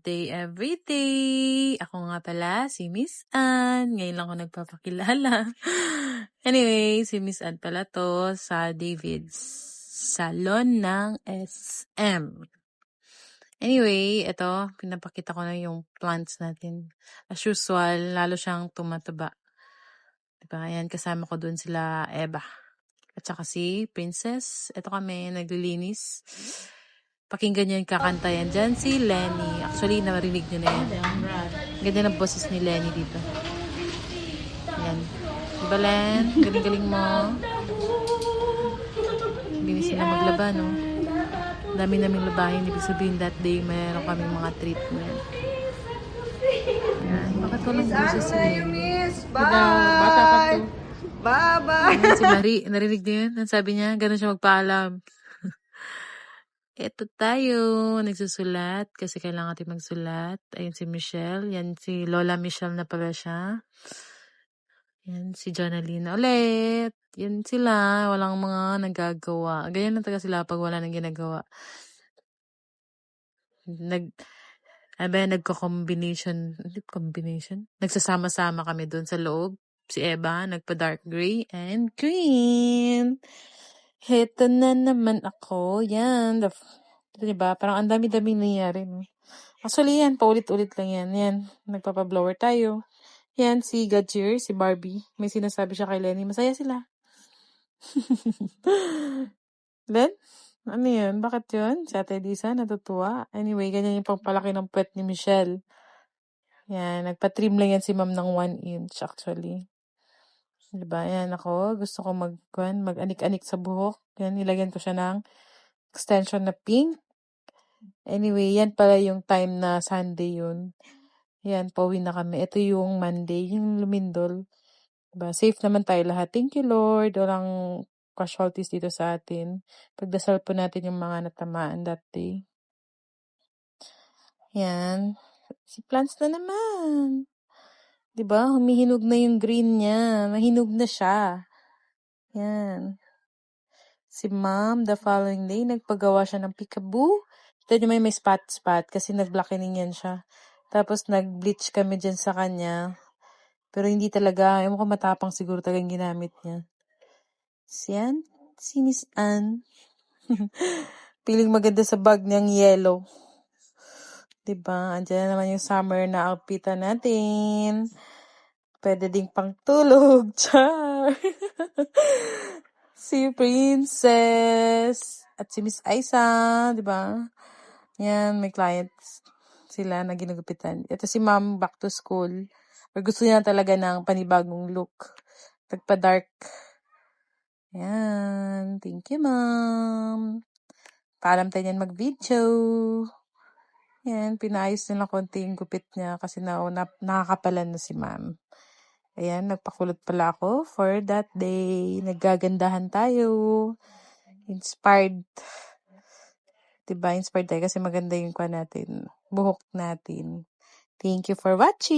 day, everyday! Ako nga pala, si Miss Ann. Ngayon lang ako nagpapakilala. Anyway, si Miss Ann pala to sa David's Salon ng SM. Anyway, ito, pinapakita ko na yung plants natin. As usual, lalo siyang tumataba. Diba? Ayan, kasama ko dun sila Eva. At saka si Princess. Ito kami, naglilinis. Pakinggan niyo yung kakanta yan. Dyan si Lenny. Actually, narinig niyo na yan. Ganda ng boses ni Lenny dito. Yan. Diba, Len? Galing-galing mo. Binis sila maglaba, no? Dami naming labahin. Ibig sabihin that day, mayroon kaming mga treatment. Yan. Bakit walang boses si Lenny? Bata pa to. Bye-bye! Ayan, si Marie. Narinig niyo yun? Ang sabi niya, ganun siya magpaalam. Eto tayo, nagsusulat kasi kailangan natin magsulat. Ayun si Michelle. Yan si Lola Michelle na pala siya. Yan si Jonalina ulit. Yan sila, walang mga nagagawa. Ganyan na talaga sila pag wala nang ginagawa. Nagko-combination. Nagsasama-sama kami doon sa loob. Si Eva, nagpa-dark gray and green. Heto na naman ako. Yan. Diba? Parang ang dami-dami nangyari. No? Actually, yan. Paulit-ulit lang yan. Yan. Nagpapa-blower tayo. Yan. Si Gajir, si Barbie. May sinasabi siya kay Lenny. Masaya sila. Len? Ano yun? Bakit yun? Si Ate Lisa, natutuwa. Anyway, ganyan yung pangpalaki ng puwet ni Michelle. Yan. Nagpa-trim lang yan si ma'am ng 1 inch actually. Diba? Yan ako. Gusto ko mag-anik-anik sa buhok. Yan. Nilagyan ko siya ng extension na pink. Anyway, yan pala yung time na Sunday yun. Yan, pauwi na kami. Ito yung Monday, yung lumindol. Diba? Safe naman tayo lahat. Thank you, Lord. Walang casualties dito sa atin. Pagdasal po natin yung mga natamaan that day. Yan. Si plants na naman. Diba? Humihinog na yung green niya. Mahinog na siya. Yan. Si ma'am, the following day, nagpagawa siya ng peekaboo. Ito yung may spot-spot kasi nag-blackening yan siya. Tapos nag-bleach kami dyan sa kanya. Pero hindi talaga, ewan ko matapang siguro talagang ginamit niya. Yan, si Miss Ann. Piling maganda sa bag niyang yellow. Diba? Andiyan na naman yung summer na outfitan natin. Pwede ding pang tulog. Char! Si Princess. At si Miss Aisa. Diba? Yan, may clients sila na ginugupitan. Ito si ma'am back to school. Pero gusto niya talaga ng panibagong look. Nagpa-dark. Yan. Thank you, ma'am. Paalam tayo yan mag-video. Yan, pinayos nila konti yung gupit niya kasi nakakapalan na si ma'am. Ayan, nagpakulot pala ako for that day. Naggagandahan tayo. Inspired. Diba? Inspired tayo kasi maganda yung buhok natin. Thank you for watching.